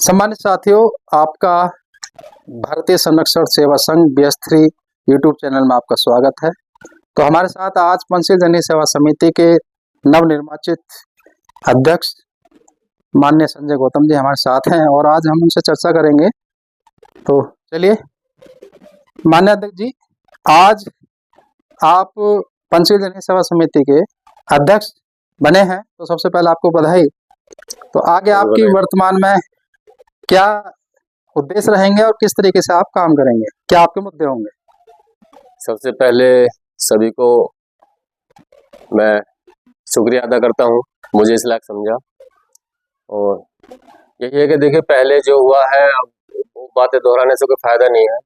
सम्मानित साथियों, आपका भारतीय संरक्षण सेवा संघ BS3 यूट्यूब चैनल में आपका स्वागत है। तो हमारे साथ आज पंचशील जनहित सेवा समिति के नवनिर्वाचित अध्यक्ष माननीय संजय गौतम जी हमारे साथ हैं और आज हम उनसे चर्चा करेंगे। तो चलिए माननीय अध्यक्ष जी, आज आप पंचशील जनहित सेवा समिति के अध्यक्ष बने हैं, तो सबसे पहले आपको बधाई। तो आगे आपकी वर्तमान में क्या उद्देश्य रहेंगे और किस तरीके से आप काम करेंगे, क्या आपके मुद्दे होंगे? सबसे पहले सभी को मैं शुक्रिया अदा करता हूं, मुझे इस लायक समझा। और यही है कि देखिए, पहले जो हुआ है अब वो बातें दोहराने से कोई फायदा नहीं है।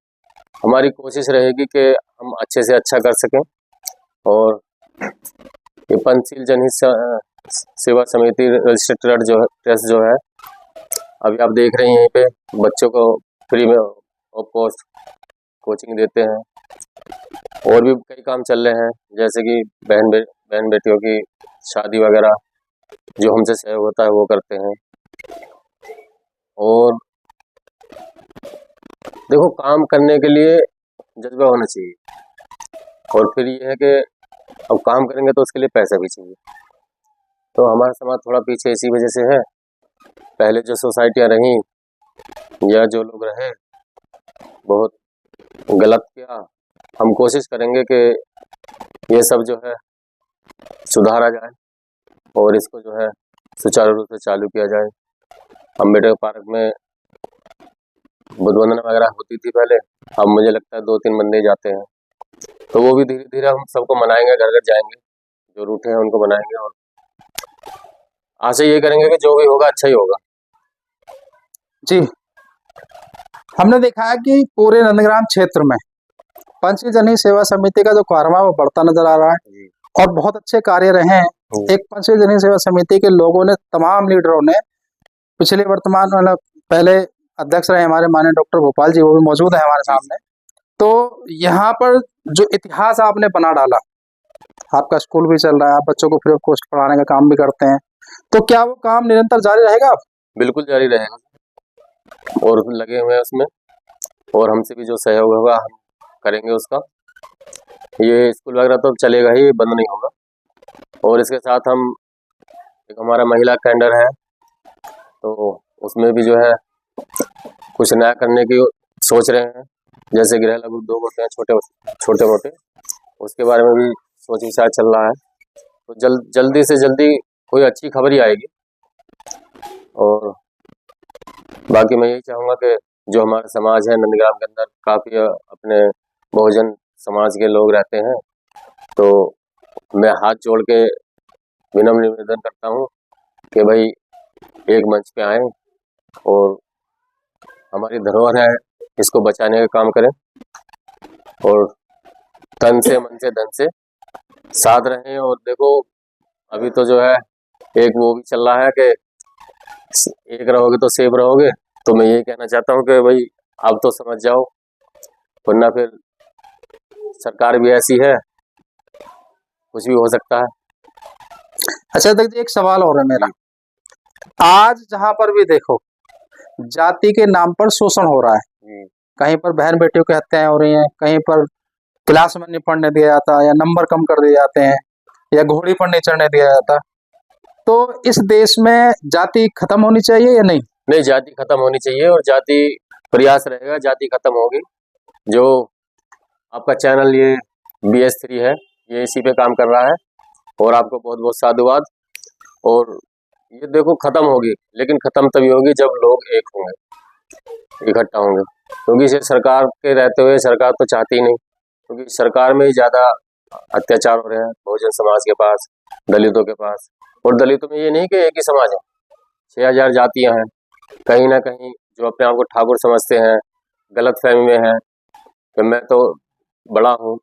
हमारी कोशिश रहेगी कि हम अच्छे से अच्छा कर सकें। और ये पंचशील जनहित सेवा समिति रजिस्टर्ड जो है ट्रस्ट जो है, अभी आप देख रहे हैं यहीं पे बच्चों को फ्री में ऑफ कॉस्ट कोचिंग देते हैं। और भी कई काम चल रहे हैं, जैसे कि बहन बेटियों की शादी वगैरह जो हमसे सहयोग होता है वो करते हैं। और देखो, काम करने के लिए जज्बा होना चाहिए, और फिर ये है कि अब काम करेंगे तो उसके लिए पैसा भी चाहिए। तो हमारा समाज थोड़ा पीछे इसी वजह से है। पहले जो सोसाइटियाँ रहीं या जो लोग रहे, बहुत गलत किया। हम कोशिश करेंगे कि ये सब जो है सुधारा जाए और इसको जो है सुचारू रूप से चालू किया जाए। अम्बेडकर पार्क में बुद्ध वंदना वगैरह होती थी पहले, अब मुझे लगता है 2-3 बंदे जाते हैं। तो वो भी धीरे धीरे हम सबको मनाएंगे, घर घर जाएंगे, जो रूठे हैं उनको बनाएंगे। और आशा ये करेंगे कि जो भी होगा अच्छा ही होगा। जी, हमने देखा है कि पूरे नंदग्राम क्षेत्र में पंचशील जनहित सेवा समिति का जो कारभार वो बढ़ता नजर आ रहा है और बहुत अच्छे कार्य रहे हैं। एक पंचशील जनहित सेवा समिति के लोगों ने, तमाम लीडरों ने, पिछले वर्तमान मतलब पहले अध्यक्ष रहे हमारे माननीय डॉक्टर भोपाल जी, वो भी मौजूद है हमारे सामने। तो यहाँ पर जो इतिहास आपने बना डाला, आपका स्कूल भी चल रहा है, आप बच्चों को फ्री ऑफ कॉस्ट पढ़ाने का काम भी करते हैं, तो क्या वो काम निरंतर जारी रहेगा? बिल्कुल जारी रहेगा और लगे हुए हैं उसमें, और हमसे भी जो सहयोग होगा हम करेंगे उसका। ये स्कूल वगैरह तो चलेगा ही, बंद नहीं होगा। और इसके साथ हम एक हमारा महिला कैंडर है, तो उसमें भी जो है कुछ नया करने की सोच रहे हैं। जैसे गृह लघु उद्योग होते हैं छोटे मोटे, उसके बारे में भी सोच विचार चल रहा है। तो जल्दी से जल्दी कोई अच्छी खबर ही आएगी। और बाकी मैं यही चाहूँगा कि जो हमारा समाज है नंदग्राम के अंदर, काफ़ी अपने बहुजन समाज के लोग रहते हैं, तो मैं हाथ जोड़ के विनम्र निवेदन करता हूँ कि भाई एक मंच पे आएं और हमारी धरोहर है, इसको बचाने का काम करें और तन से मन से धन से साथ रहें। और देखो, अभी तो जो है एक वो भी चल रहा है कि एक रहोगे तो सेफ रहोगे। तो मैं ये कहना चाहता हूँ कि भाई अब तो समझ जाओ, वरना फिर सरकार भी ऐसी है, कुछ भी हो सकता है। अच्छा देखिए, एक सवाल और है मेरा। आज जहां पर भी देखो जाति के नाम पर शोषण हो रहा है, कहीं पर बहन बेटियों की हत्याएं हो रही हैं, कहीं पर क्लास में नहीं पढ़ने दिया जाता या नंबर कम कर दिए जाते हैं या घोड़ी पर नहीं चढ़ने दिया जाता। तो इस देश में जाति खत्म होनी चाहिए या नहीं? नहीं, जाति खत्म होनी चाहिए और जाति प्रयास रहेगा, जाति खत्म होगी। जो आपका चैनल ये BS3 है, ये इसी पे काम कर रहा है और आपको बहुत बहुत साधुवाद। और ये देखो, खत्म होगी, लेकिन खत्म तभी होगी जब लोग एक होंगे, इकट्ठा होंगे। क्योंकि इसे सरकार के रहते हुए सरकार तो चाहती ही नहीं, क्योंकि सरकार में ही ज़्यादा अत्याचार हो रहे हैं बहुजन समाज के पास, दलितों के पास। और दलितों में ये नहीं कि एक ही समाज है, 6000 जातियाँ हैं। कहीं ना कहीं जो अपने आप को ठाकुर समझते हैं, गलत फहमी में है कि मैं तो बड़ा हूँ,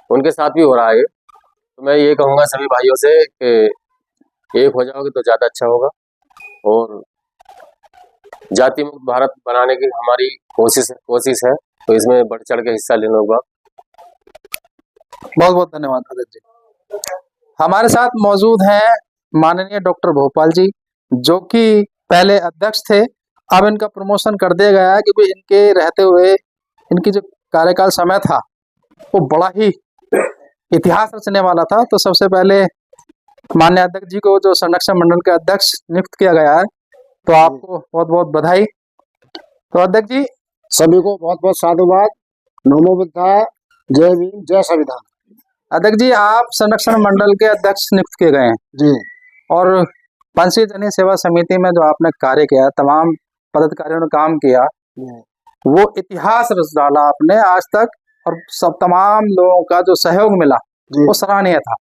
उनके साथ भी हो रहा है। तो मैं ये कहूँगा सभी भाइयों से कि एक हो जाओगे तो ज़्यादा अच्छा होगा। और जाति मुक्त भारत बनाने की हमारी कोशिश है, तो इसमें बढ़ चढ़ के हिस्सा लेना होगा। बहुत बहुत धन्यवाद अध्यक्ष जी। हमारे साथ मौजूद हैं माननीय डॉक्टर भोपाल जी, जो कि पहले अध्यक्ष थे अब इनका प्रमोशन कर दिया गया है, क्योंकि इनके रहते हुए इनकी जो कार्यकाल समय था वो बड़ा ही इतिहास रचने वाला था। तो सबसे पहले माननीय अध्यक्ष जी को जो संरक्षण मंडल के अध्यक्ष नियुक्त किया गया है, तो आपको बहुत बहुत बधाई। तो अध्यक्ष जी, सभी को बहुत बहुत साधुवाद। नमो बुद्धाय, जय भीम, जय संविधान। अध्यक्ष जी, आप संरक्षण मंडल के अध्यक्ष नियुक्त किए गए हैं जी। और पंचशील जनहित सेवा समिति में जो आपने कार्य किया, तमाम पदाधिकारियों ने काम किया, वो इतिहास रच डाला आपने आज तक, और सब तमाम लोगों का जो सहयोग मिला वो सराहनीय था।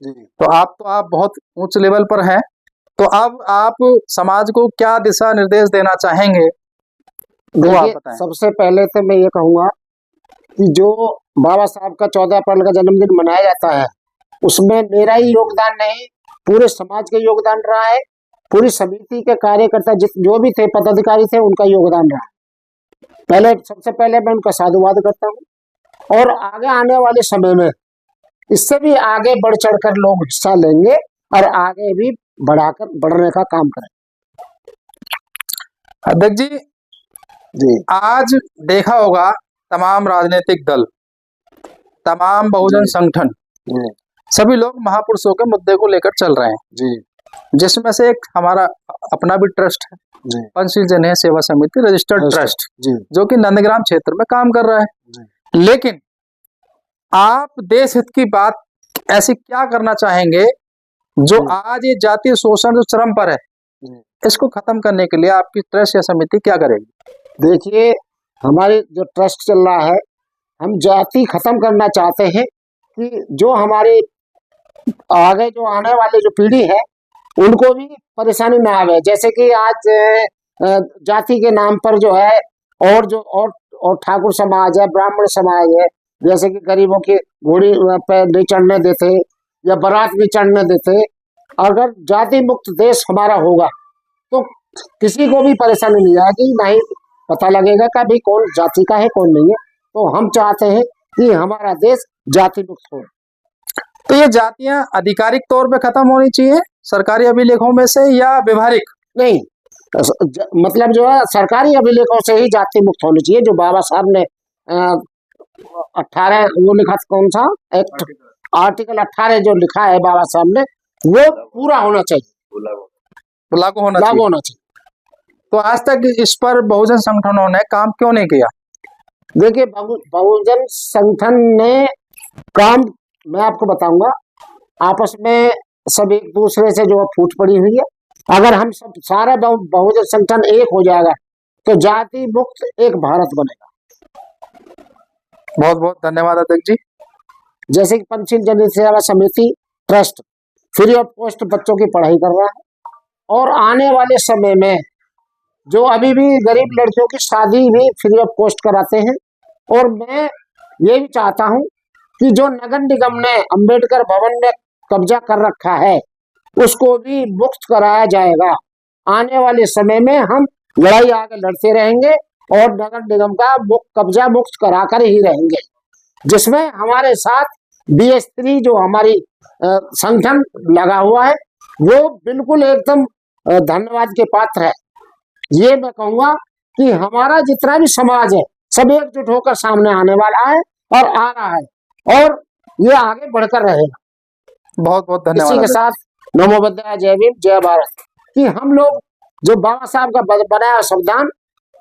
जी। तो आप बहुत उच्च लेवल पर हैं। तो अब आप समाज को क्या दिशा निर्देश देना चाहेंगे, वो आप बताएं। सबसे पहले तो मैं ये कहूँगा कि जो बाबा साहब का 14 अप्रैल का जन्मदिन मनाया जाता है, उसमें मेरा ही योगदान नहीं, पूरे समाज का योगदान रहा है। पूरी समिति के कार्यकर्ता जो भी थे, पदाधिकारी थे, उनका योगदान रहा है। सबसे पहले मैं उनका साधुवाद करता हूँ, और आगे आने वाले समय में इससे भी आगे बढ़ चढ़कर लोग हिस्सा लेंगे और आगे भी बढ़ने का काम करें। अध्यक्ष जी, आज देखा होगा तमाम राजनीतिक दल, तमाम बहुजन संगठन, सभी लोग महापुरुषों के मुद्दे को लेकर चल रहे हैं जी। जिसमें से एक हमारा अपना भी ट्रस्ट है, पंचशील जनहित सेवा समिति रजिस्टर्ड ट्रस्ट, जो कि नंदग्राम क्षेत्र में काम कर रहा है। लेकिन आप देश हित की बात ऐसी क्या करना चाहेंगे जो आज ये जातीय शोषण जो चरम पर है, इसको खत्म करने के लिए आपकी ट्रस्ट या समिति क्या करेगी? देखिए, हमारे जो ट्रस्ट चल रहा है, हम जाति खत्म करना चाहते हैं कि जो हमारे आगे जो आने वाले जो पीढ़ी है उनको भी परेशानी ना आवे। जैसे कि आज जाति के नाम पर जो है और ठाकुर समाज है, ब्राह्मण समाज है, जैसे कि गरीबों की घोड़ी पे नहीं चढ़ने देते या बारात नहीं चढ़ने देते। अगर जाति मुक्त देश हमारा होगा तो किसी को भी परेशानी नहीं आएगी, नहीं पता लगेगा कि भाई कौन जाति का है कौन नहीं है। तो हम चाहते हैं कि हमारा देश जाति मुक्त हो। तो ये जातियां आधिकारिक तौर पे खत्म होनी चाहिए सरकारी अभिलेखों में से, या व्यवहारिक? नहीं, मतलब जो है सरकारी अभिलेखों से ही जाति मुक्त होनी चाहिए। जो बाबा साहब ने 18 वो लिखा, कौन सा एक्ट, आर्टिकल 18 जो लिखा है बाबा साहब ने, वो पूरा होना चाहिए, लागू होना चाहिए। तो आज तक इस पर बहुजन संगठनों ने काम क्यों नहीं किया? देखिए, बहुजन संगठन ने काम, मैं आपको बताऊंगा, आपस में सब एक दूसरे से जो फूट पड़ी हुई है। अगर हम सब सारा बहुजन संगठन एक हो जाएगा तो जाति मुक्त एक भारत बनेगा। बहुत बहुत धन्यवाद अध्यक्ष जी। जैसे कि पंचशील जनहित सेवा समिति ट्रस्ट फ्री ऑफ कॉस्ट बच्चों की पढ़ाई कर रहा है, और आने वाले समय में जो अभी भी गरीब लड़कियों की शादी भी फ्री ऑफ कॉस्ट कराते हैं। और मैं ये भी चाहता हूं कि जो नगर निगम ने अंबेडकर भवन में कब्जा कर रखा है उसको भी मुक्त कराया जाएगा। आने वाले समय में हम लड़ाई आगे लड़ते रहेंगे और नगर निगम का कब्जा मुक्त कराकर ही रहेंगे, जिसमें हमारे साथ BS3 जो हमारी संगठन लगा हुआ है वो बिल्कुल एकदम धन्यवाद के पात्र है। ये मैं कहूँगा कि हमारा जितना भी समाज है सब एकजुट होकर सामने आने वाला है और आ रहा है, और ये आगे बढ़कर रहेगा। बहुत बहुत धन्यवाद। इसी के साथ नमो बुद्धाय, जय भीम, जय भारत। कि हम लोग जो बाबा साहब का बनाया संविधान,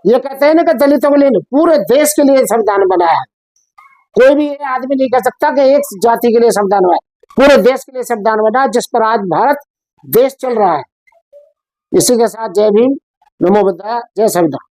ये कहते हैं ना कि दलितों के लिए, पूरे देश के लिए संविधान बनाया है। कोई भी आदमी नहीं कह सकता कि एक जाति के लिए संविधान बना, पूरे देश के लिए संविधान बना, जिस पर आज भारत देश चल रहा है। इसी के साथ जय भीम, नमो बुद्धाय, जय संविधान।